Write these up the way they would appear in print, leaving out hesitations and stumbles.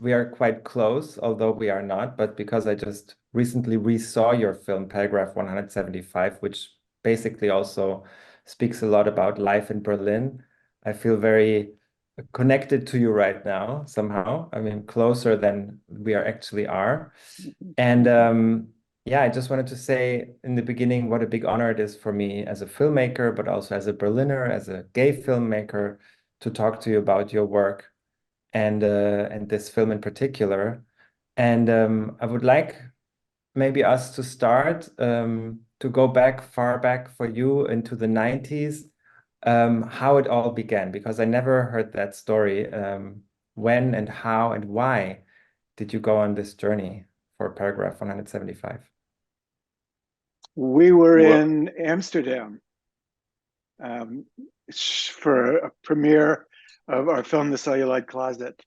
we are quite close, although we are not, but because I just recently re-saw your film, Paragraph 175, which basically also speaks a lot about life in Berlin. I feel very connected to you right now, somehow. I mean, closer than we are actually are. And yeah, I just wanted to say in the beginning what a big honor it is for me as a filmmaker, but also as a Berliner, as a gay filmmaker, to talk to you about your work and this film in particular. And I would like maybe us to start to go back far back for you into the 90s, how it all began, because I never heard that story. When and how and why did you go on this journey for Paragraph 175? We were Well, in Amsterdam um, for a premiere of our film, The Celluloid Closet.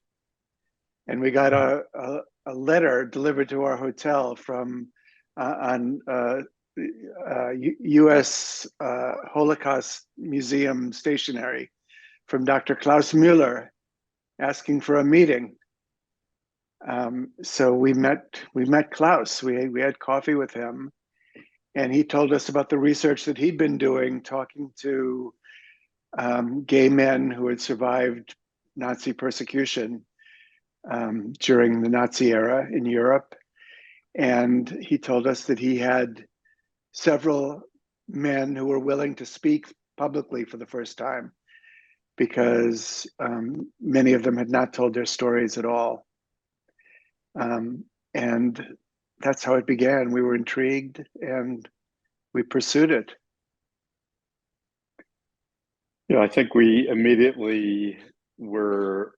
And we got a letter delivered to our hotel from on U.S. Holocaust Museum stationery from Dr. Klaus Müller asking for a meeting. So we met Klaus. We had coffee with him, and he told us about the research that he'd been doing, talking to gay men who had survived Nazi persecution during the Nazi era in Europe. And he told us that he had several men who were willing to speak publicly for the first time because many of them had not told their stories at all. And that's how it began. We were intrigued and we pursued it. yeah, I think we immediately were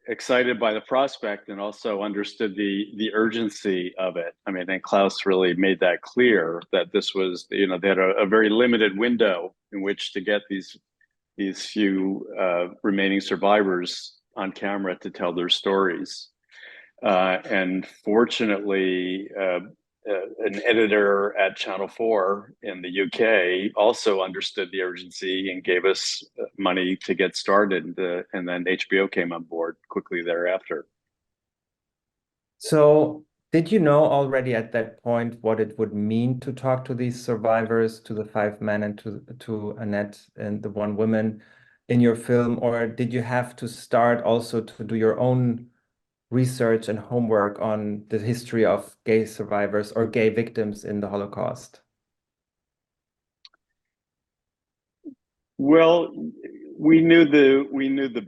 excited by the prospect and also understood the urgency of it. I mean, and Klaus really made that clear that this was, they had a very limited window in which to get these few remaining survivors on camera to tell their stories. And fortunately, an editor at Channel 4 in the UK also understood the urgency and gave us money to get started. And then HBO came on board quickly thereafter. So, did you know already at that point what it would mean to talk to these survivors, to the five men and to Annette and the one woman in your film, or did you have to start also to do your own research and homework on the history of gay survivors or gay victims in the Holocaust? Well, we knew the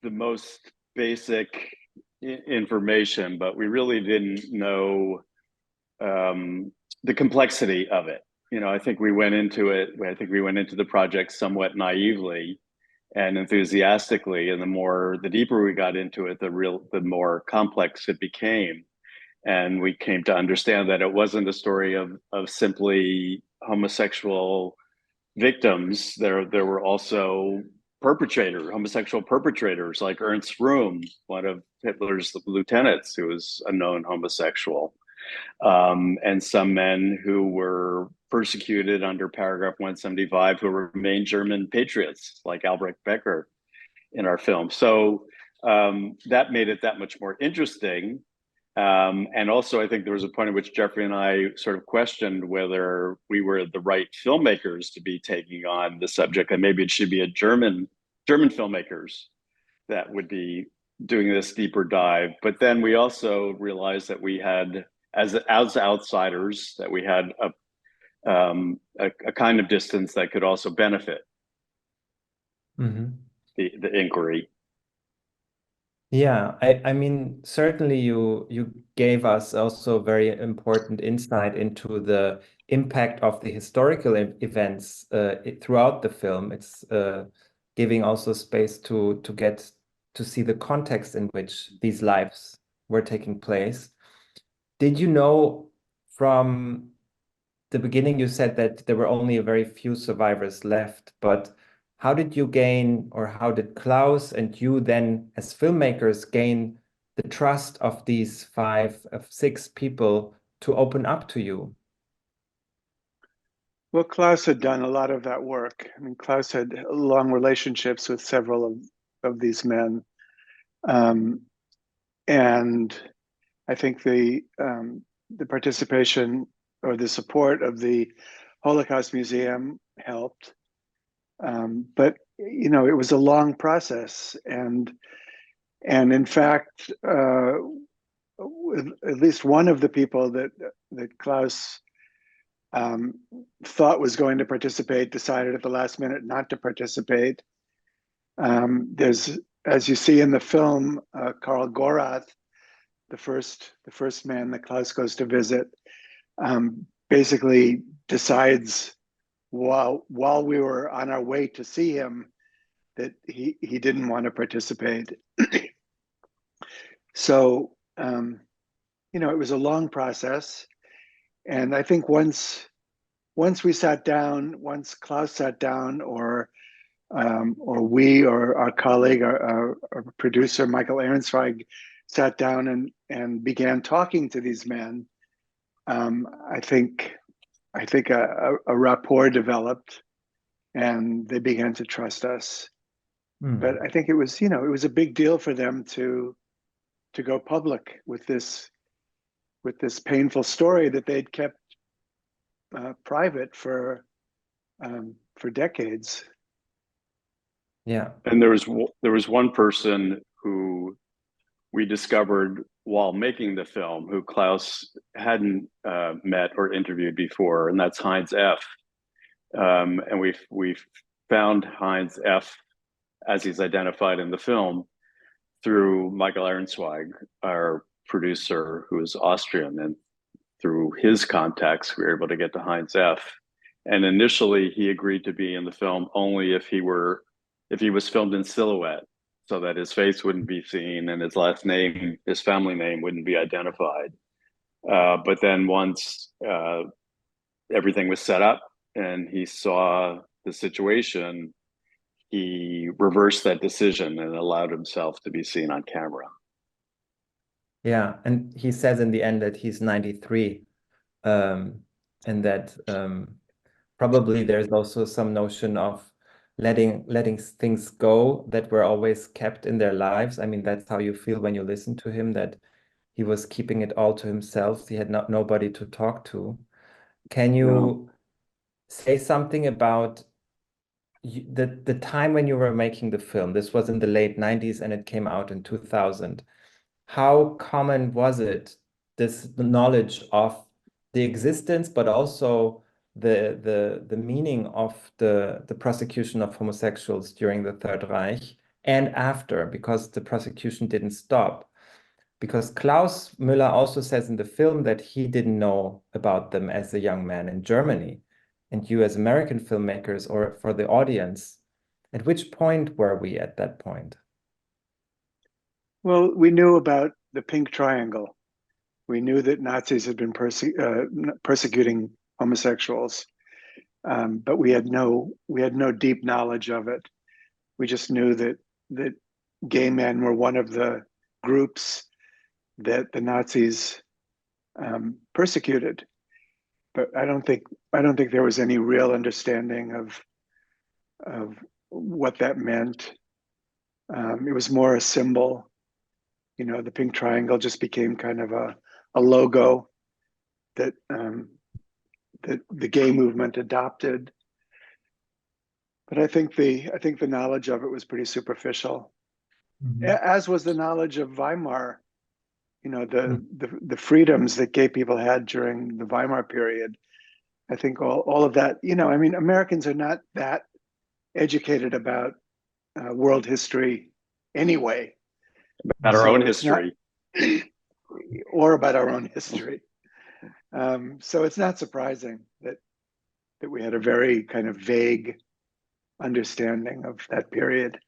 most basic information, but we really didn't know the complexity of it. I think we went into it. I think we went into the project somewhat naively and enthusiastically, and the deeper we got into it, the more complex it became. And we came to understand that it wasn't a story of simply homosexual victims. There were also homosexual perpetrators, like Ernst Röhm, one of Hitler's lieutenants, who was a known homosexual, and some men who were persecuted under Paragraph 175 who remained German patriots, like Albrecht Becker in our film. So that made it that much more interesting. And also, I think there was a point at which Jeffrey and I sort of questioned whether we were the right filmmakers to be taking on the subject, and maybe it should be German filmmakers that would be doing this deeper dive. But then we also realized that we had, as outsiders, that we had a kind of distance that could also benefit the inquiry. Yeah, I mean, certainly you gave us also very important insight into the impact of the historical events throughout the film. It's giving also space to get to see the context in which these lives were taking place. Did you know from the beginning, you said that there were only a very few survivors left, but how did you gain, or how did Klaus and you then, as filmmakers, gain the trust of these six people to open up to you? Well, Klaus had done a lot of that work. I mean, Klaus had long relationships with several of these men. and I think the participation or the support of the Holocaust Museum helped. But it was a long process, and in fact, at least one of the people that Klaus thought was going to participate decided at the last minute not to participate. There's, as you see in the film, Karl Gorath, the first man that Klaus goes to visit, basically decides while we were on our way to see him that he didn't want to participate. So it was a long process, and I think once we sat down, once Klaus sat down, or we, or our colleague, our producer Michael Ehrenzweig, sat down and began talking to these men, I think a rapport developed, and they began to trust us. But I think it was a big deal for them to go public with this painful story that they'd kept private for decades. Yeah. And there was one person who we discovered while making the film who Klaus hadn't met or interviewed before, and that's Heinz F. And we found Heinz F. as he's identified in the film through Michael Ehrenzweig, our producer, who is Austrian, and through his contacts, we were able to get to Heinz F. And initially, he agreed to be in the film only if he was filmed in silhouette, so that his face wouldn't be seen and his last name, his family name, wouldn't be identified. But then once everything was set up and he saw the situation, he reversed that decision and allowed himself to be seen on camera. Yeah, and he says in the end that he's 93, and that probably there's also some notion of letting things go that were always kept in their lives. I mean, that's how you feel when you listen to him, that he was keeping it all to himself. He had nobody to talk to. Can you say something about the time when you were making the film? This was in the late 90s and it came out in 2000. How common was it, this knowledge of the existence, but also the meaning of the prosecution of homosexuals during the Third Reich and after, because the prosecution didn't stop? Because Klaus Müller also says in the film that he didn't know about them as a young man in Germany. And you as American filmmakers, or for the audience, at which point were we at that point? Well, we knew about the Pink Triangle. We knew that Nazis had been persecuting homosexuals, but we had no deep knowledge of it. We just knew that gay men were one of the groups that the Nazis persecuted. But I don't think there was any real understanding of what that meant. It was more a symbol. The Pink Triangle just became kind of a logo that the gay movement adopted. But I think the knowledge of it was pretty superficial, as was the knowledge of Weimar. The freedoms that gay people had during the Weimar period. I think all of that. I mean, Americans are not that educated about world history anyway. About our own history. Or about our own history. So it's not surprising that we had a very kind of vague understanding of that period.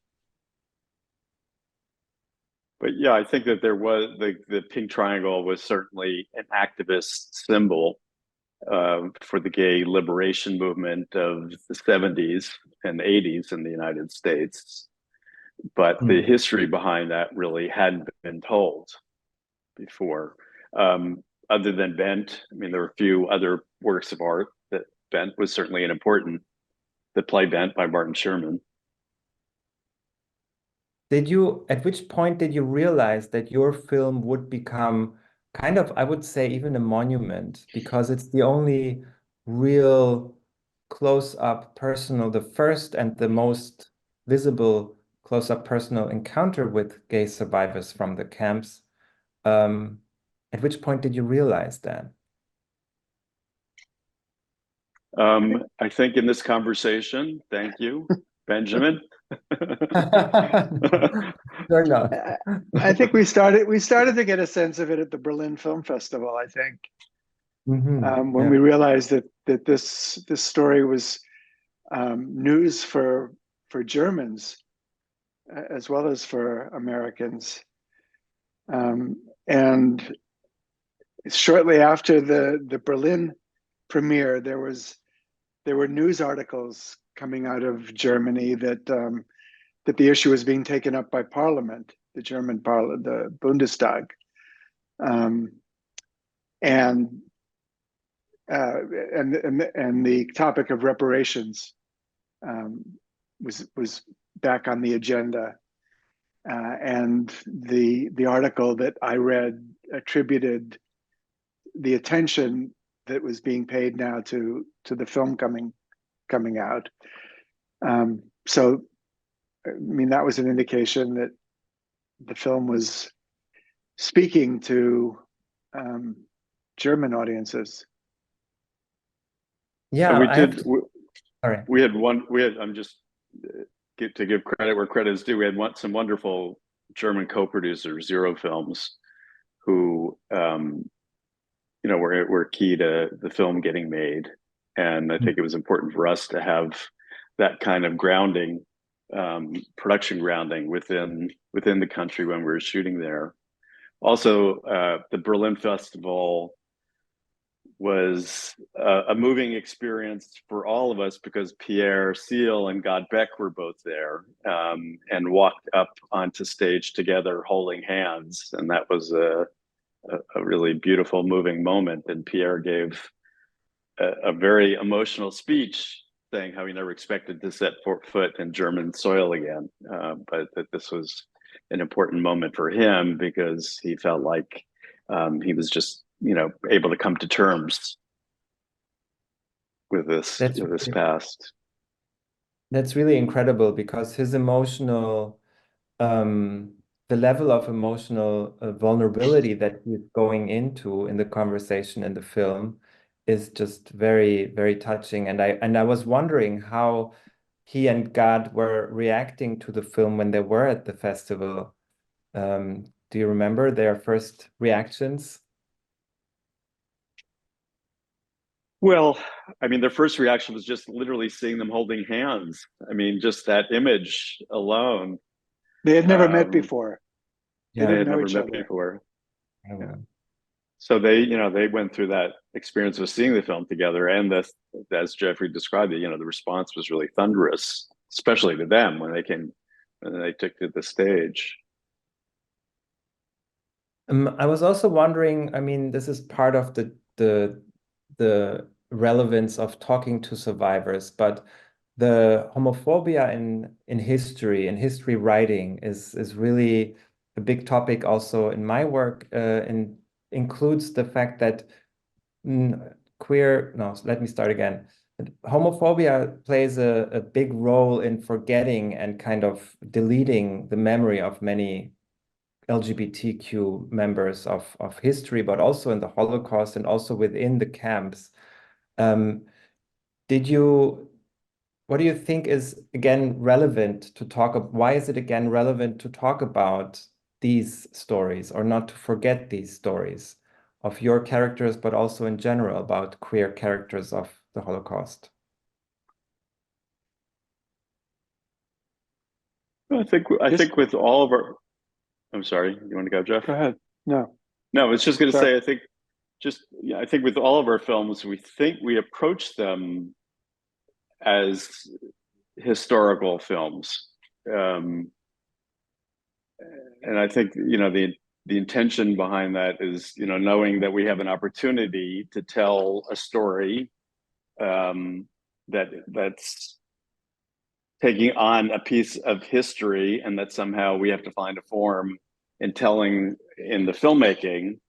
But yeah, I think that there was the Pink Triangle was certainly an activist symbol for the gay liberation movement of the 70s and 80s in the United States. But the history behind that really hadn't been told before. Other than Bent, I mean, there were a few other works of art that Bent was certainly an important, the play Bent by Martin Sherman. at which point did you realize that your film would become kind of, I would say, even a monument, because it's the only real close-up personal, the first and the most visible close-up personal encounter with gay survivors from the camps? Um, at which point did you realize that? I think in this conversation, thank you, Benjamin. Sure enough. I think we started to get a sense of it at the Berlin Film Festival. I think when we realized that this story was news for Germans as well as for Americans, and shortly after the Berlin premiere, there were news articles coming out of Germany that that the issue was being taken up by Parliament, the German Parliament, the Bundestag, and the topic of reparations was back on the agenda, and the article that I read attributed the attention that was being paid now to the film coming out. So, I mean, that was an indication that the film was speaking to German audiences. Yeah, we I did. have to, sorry. We had one. We had. I'm just to give credit where credit is due. We had some wonderful German co-producers, Zero Films, who were key to the film getting made, and I think it was important for us to have that kind of grounding, production grounding within the country when we were shooting there. Also, the Berlin Festival was a moving experience for all of us because Pierre Seal and God Beck were both there, and walked up onto stage together holding hands, and that was a really beautiful, moving moment. And Pierre gave a very emotional speech saying how he never expected to set foot in German soil again, but that this was an important moment for him because he felt like he was just able to come to terms with this past. That's really incredible because his emotional the level of emotional vulnerability that he's going into in the conversation in the film is just very, very touching. And I was wondering how he and God were reacting to the film when they were at the festival. Do you remember their first reactions? Well, I mean, their first reaction was just literally seeing them holding hands. I mean, just that image alone. They had never met before. They had never met before. Yeah. So they went through that experience of seeing the film together, and as Jeffrey described it, the response was really thunderous, especially to them when they took to the stage. I was also wondering, I mean, this is part of the relevance of talking to survivors, but the homophobia in history writing is really a big topic also in my work, and includes the fact that let me start again. Homophobia plays a big role in forgetting and kind of deleting the memory of many LGBTQ members of history, but also in the Holocaust and also within the camps. What do you think is again relevant to talk about? Why is it again relevant to talk about these stories or not to forget these stories of your characters, but also in general about queer characters of the Holocaust? I think with all of our, I'm sorry, you want to go, Jeff? Go ahead. No, I was just going to say, I think with all of our films, we think we approach them as historical films, and I think the intention behind that is knowing that we have an opportunity to tell a story that's taking on a piece of history, and that somehow we have to find a form in telling in the filmmaking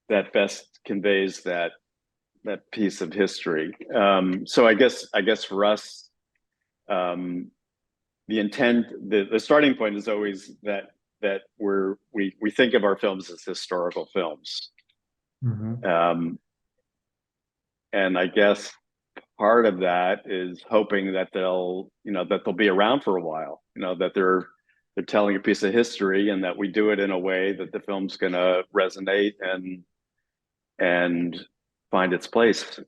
that best conveys that piece of history. So I guess for us, the intent, the starting point is always that we think of our films as historical films. Mm-hmm. And I guess part of that is hoping that they'll be around for a while, that they're telling a piece of history, and that we do it in a way that the film's going to resonate and find its place.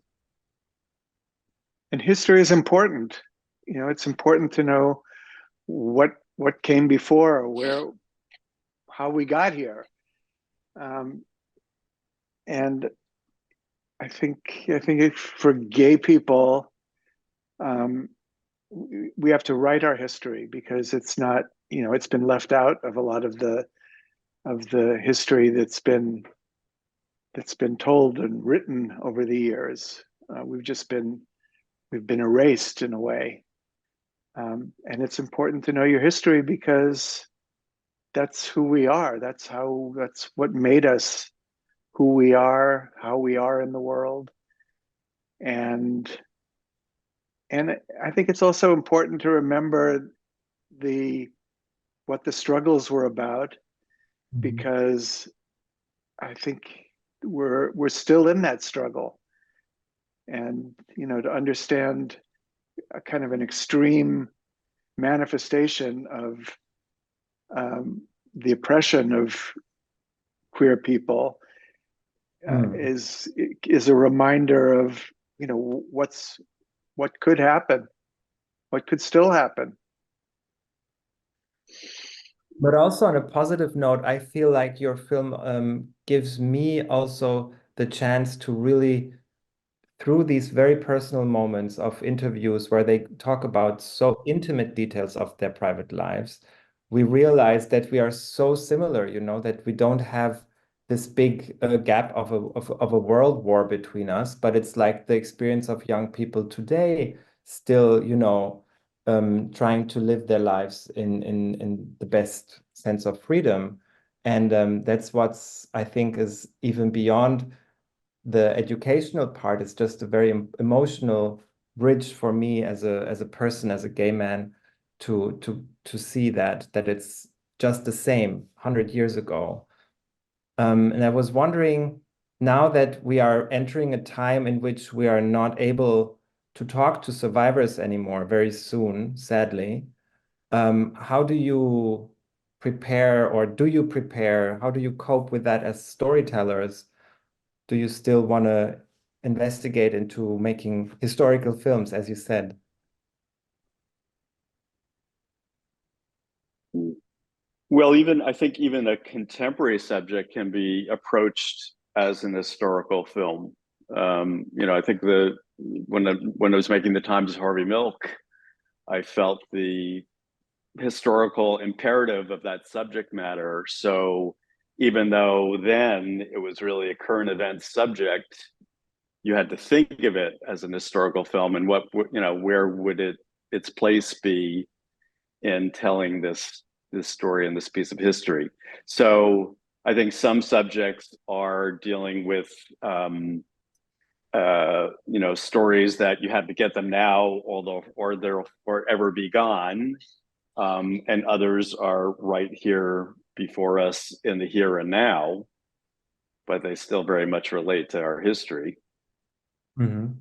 And history is important. It's important to know what came before, how we got here. And I think for gay people, we have to write our history, because it's not, it's been left out of a lot of the history that's been told and written over the years. We've been erased in a way. And it's important to know your history, because that's who we are. That's what made us who we are, how we are in the world. And I think it's also important to remember what the struggles were about, because I think we're still in that struggle. And to understand a kind of an extreme manifestation of the oppression of queer people is a reminder of what could happen, what could still happen. But also on a positive note, I feel like your film gives me also the chance to really, through these very personal moments of interviews where they talk about so intimate details of their private lives, we realize that we are so similar, that we don't have this big gap of a world war between us, but it's like the experience of young people today still, trying to live their lives in the best sense of freedom. And that's what's, I think, is even beyond the educational part. Is just a very emotional bridge for me as a person, as a gay man, to see that it's just the same 100 years ago. And I was wondering, now that we are entering a time in which we are not able to talk to survivors anymore very soon, sadly, how do you prepare, or do you prepare? How do you cope with that as storytellers? Do you still want to investigate into making historical films, as you said? Well, I think even a contemporary subject can be approached as an historical film. I think when I was making The Times of Harvey Milk, I felt the historical imperative of that subject matter. So even though then it was really a current event subject, you had to think of it as an historical film, and where would its place be in telling this story and this piece of history. So I think some subjects are dealing with stories that you have to get them now, or they'll forever be gone, and others are right here before us in the here and now, but they still very much relate to our history. Mm-hmm.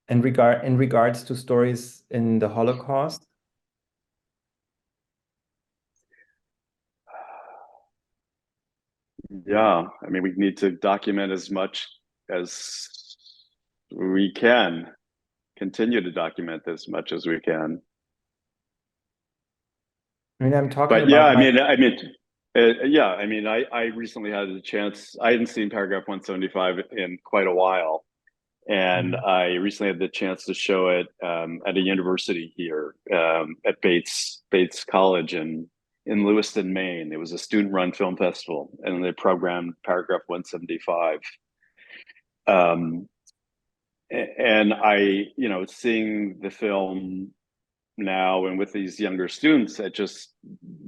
In regards to stories in the Holocaust? Yeah, I mean, we need to document as much as we can, continue to document as much as we can. I mean, I'm talking But yeah, about I recently had a chance. I hadn't seen Paragraph 175 in quite a while, and I recently had the chance to show it at a university here, at Bates College in Lewiston, Maine. It was a student-run film festival, and they programmed Paragraph 175. And I, seeing the film now and with these younger students, it just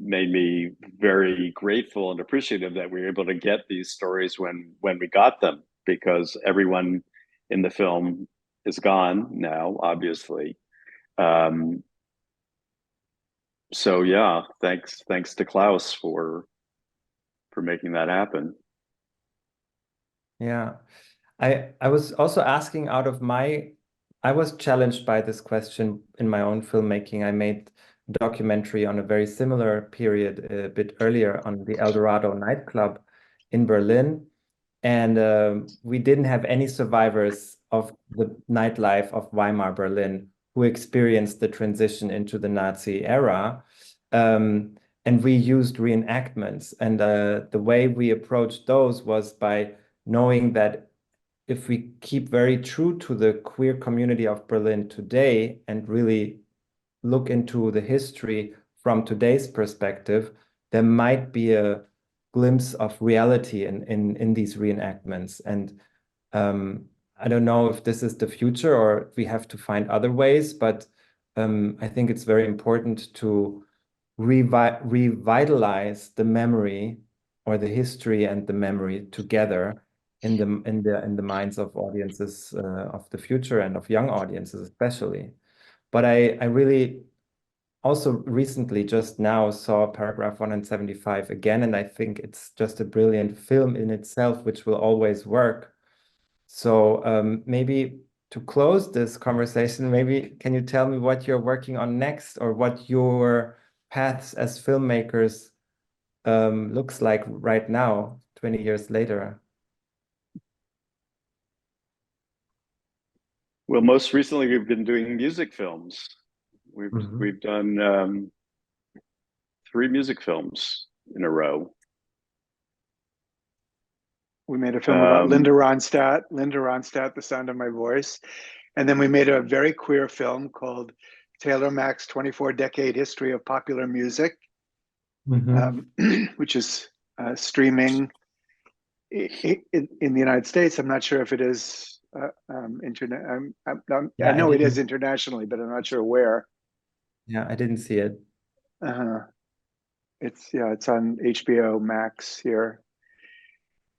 made me very grateful and appreciative that we were able to get these stories when we got them, because everyone in the film is gone now, obviously. So yeah, thanks to Klaus for making that happen. Yeah. I was also asking out of I was challenged by this question in my own filmmaking. I made a documentary on a very similar period a bit earlier on the El Dorado nightclub in Berlin. And we didn't have any survivors of the nightlife of Weimar Berlin who experienced the transition into the Nazi era. And we used reenactments. And the way we approached those was by knowing that if we keep very true to the queer community of Berlin today and really look into the history from today's perspective, there might be a glimpse of reality in these reenactments. And I don't know if this is the future or if we have to find other ways, but I think it's very important to revitalize the memory or the history and the memory together in the minds of audiences of the future and of young audiences especially. But I really also recently just now saw paragraph 175 again, and I think it's just a brilliant film in itself, which will always work. So maybe to close this conversation, maybe can you tell me what you're working on next, or what your paths as filmmakers looks like right now, 20 years later? Well, most recently we've been doing music films. We've done 3 music films in a row. We made a film about Linda Ronstadt, The Sound of My Voice. And then we made a very queer film called Taylor Mack's 24-Decade History of Popular Music, which is streaming in the United States. I'm not sure if it is internet. I know it is internationally, but I'm not sure where. Yeah, I didn't see it. It's on HBO Max here.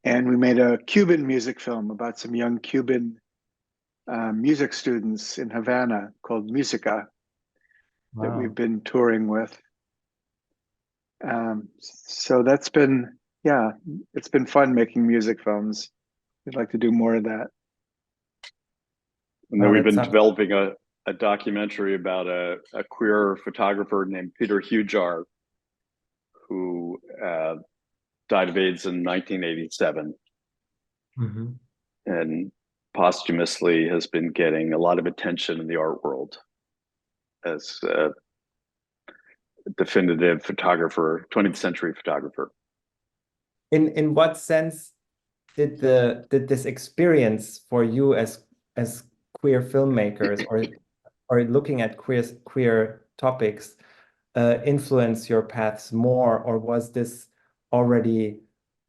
And we made a Cuban music film about some young Cuban music students in Havana called Musica that we've been touring with. So that's been, it's been fun making music films. We'd like to do more of that. And then we've been developing a documentary about a queer photographer named Peter Hujar, who died of AIDS in 1987, and posthumously has been getting a lot of attention in the art world as a definitive photographer, 20th century photographer. In what sense did this experience for you as queer filmmakers or looking at queer topics influence your paths more, or was this already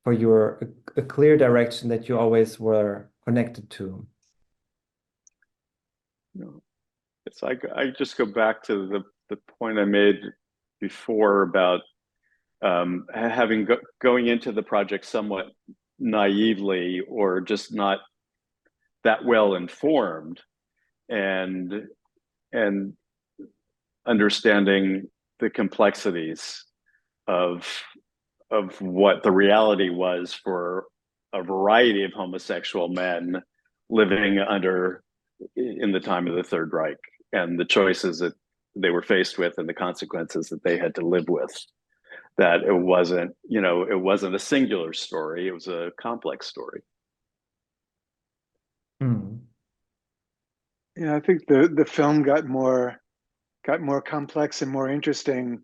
for you a clear direction that you always were connected to? It's like I just go back to the point I made before about going into the project somewhat naively or just not that well informed, and understanding the complexities of what the reality was for a variety of homosexual men living in the time of the Third Reich, and the choices that they were faced with and the consequences that they had to live with. That it wasn't a singular story, it was a complex story. Yeah, I think the film got more complex and more interesting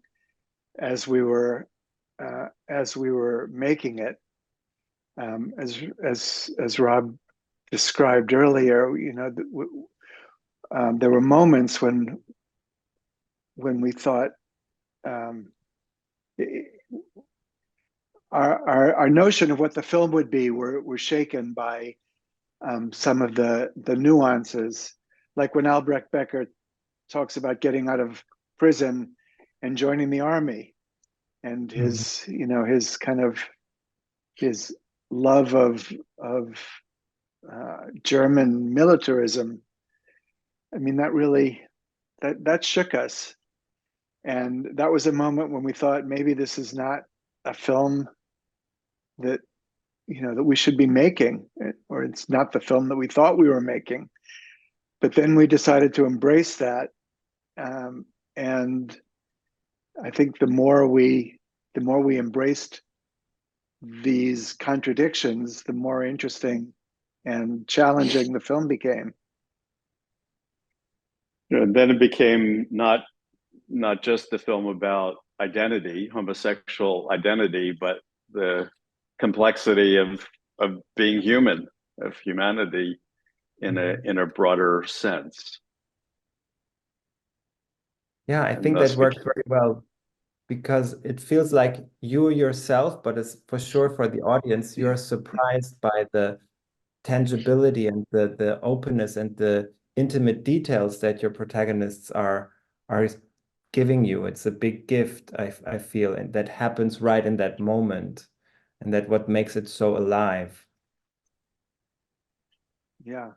as we were making it. As Rob described earlier, there were moments when we thought our notion of what the film would be were shaken by some of the nuances, like when Albrecht Becker talks about getting out of prison and joining the army, and his his kind of his love of German militarism. I mean, that really that shook us, and that was a moment when we thought maybe this is not a film that that we should be making, or it's not the film that we thought we were making. But then we decided to embrace that, and I think the more we embraced these contradictions, the more interesting and challenging the film became. And then it became not just the film about identity, homosexual identity, but the complexity of being human, of humanity in a broader sense. Yeah, I think that works very well, because it feels like you yourself, but it's for sure for the audience, you're surprised by the tangibility and the openness and the intimate details that your protagonists are giving you. It's a big gift, I feel, and that happens right in that moment, and that what makes it so alive. Yeah.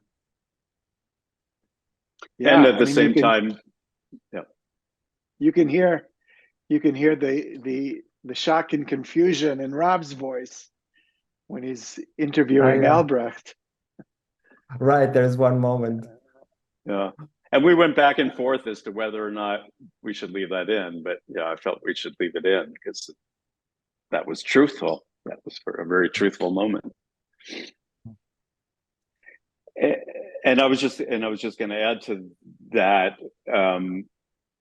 And at the same time, yeah, you can hear the shock and confusion in Rob's voice when he's interviewing Albrecht. Right, there's one moment. Yeah. And we went back and forth as to whether or not we should leave that in, but yeah, I felt we should leave it in because that was truthful. That was for a very truthful moment. And I was just going to add to that, and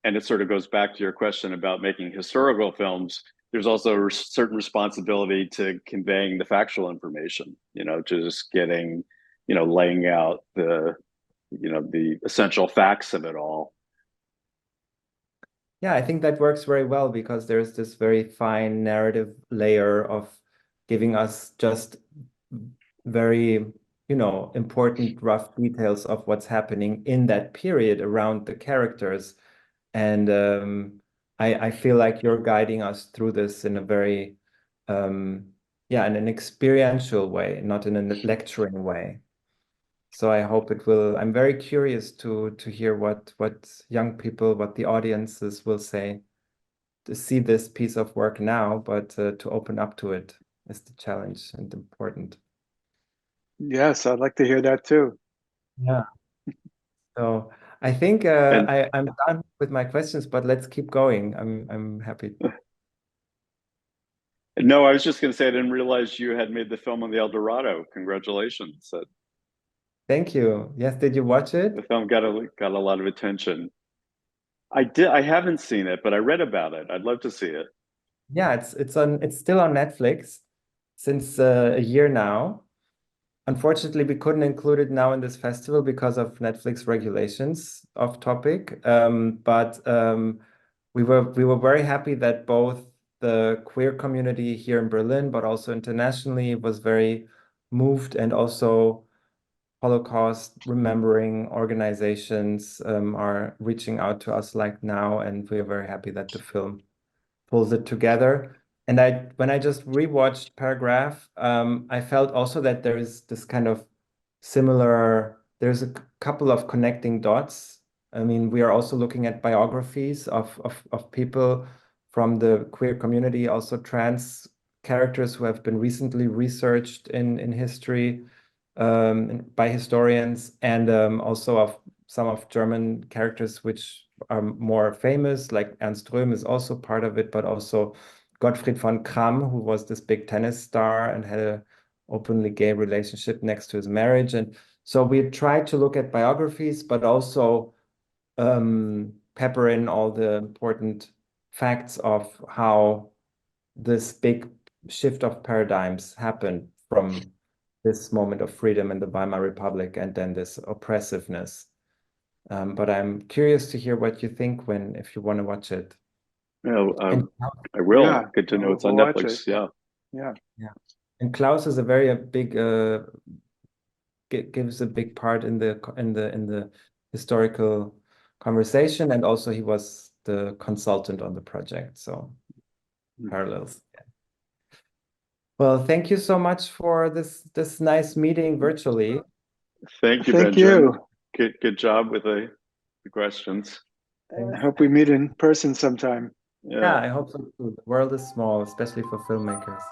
it sort of goes back to your question about making historical films. There's also a certain responsibility to conveying the factual information, just getting, laying out the essential facts of it all. Yeah, I think that works very well, because there's this very fine narrative layer of giving us just very, important rough details of what's happening in that period around the characters. And I feel like you're guiding us through this in a very, in an experiential way, not in a lecturing way. So I hope it will. I'm very curious to hear what young people, what the audiences will say, to see this piece of work now, but to open up to it is the challenge and important. Yes, I'd like to hear that too. Yeah. So I think I'm done with my questions, but let's keep going. I'm happy. No, I was just going to say, I didn't realize you had made the film on the El Dorado. Congratulations. Thank you. Yes, did you watch it? The film got a lot of attention. I did. I haven't seen it, but I read about it. I'd love to see it. Yeah, it's still on Netflix since a year now. Unfortunately, we couldn't include it now in this festival because of Netflix regulations off topic. But we were very happy that both the queer community here in Berlin, but also internationally, was very moved, and also Holocaust remembering organizations are reaching out to us like now, and we're very happy that the film pulls it together. And when I just rewatched Paragraph, I felt also that there is this kind of there's a couple of connecting dots. I mean, we are also looking at biographies of people from the queer community, also trans characters who have been recently researched in history by historians, and also of some of German characters which are more famous, like Ernst Röhm is also part of it, but also Gottfried von Kramm, who was this big tennis star and had a openly gay relationship next to his marriage. And so we tried to look at biographies, but also pepper in all the important facts of how this big shift of paradigms happened from this moment of freedom in the Weimar Republic and then this oppressiveness. But I'm curious to hear what you think if you want to watch it. No, I will. Yeah, Good to know it's on we'll watch Netflix. it. Yeah. And Klaus is a very big gives a big part in the historical conversation, and also he was the consultant on the project. So parallels. Yeah. Well, thank you so much for this nice meeting virtually. Thank you, Thank Benjamin. you. Good job with the questions. I hope we meet in person sometime. Yeah, I hope so too. The world is small, especially for filmmakers.